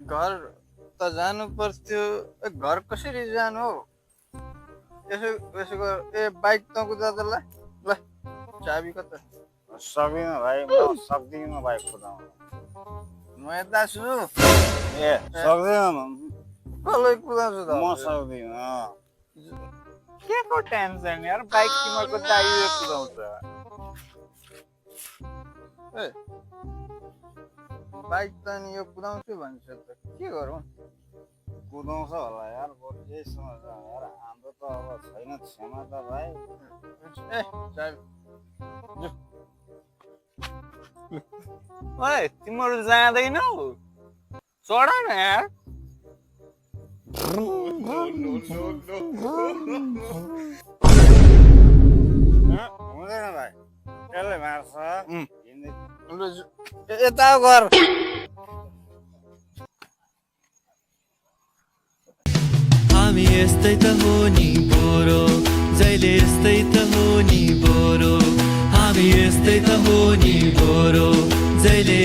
घर त जानु पर्थ्यो घर कसरी जानु हौ यसो यसो गर बाइक त कुदाउँदा ल ल चाबी कता सक्दिनँ भाइ म सक्दिनँ भाइ कुदाउन म यता छु ए सक्दिनँ कसलाई कुदाउँछु त म सक्दिनँ के को टेन्सन यार बाइक तिमीहरूको चाहियो कुदाउँछ ए बाइक त नि यो कुदाउँछु भन्छ त के गरौँ कुदाउँछ होला यार बरु यहीसँग जाउँ यार हाम्रो त अब छैन क्षमता भाइ ए चाबी ओए तिमीहरू जाँदैनौ चढ न यार हुँदैन भाइ त्यसले मार्छ यता घर हामी यस्तै त हो नि बोरो जहिले यस्तै त हो नि बोरो हामी यस्तै त हो नि बोरो जहिले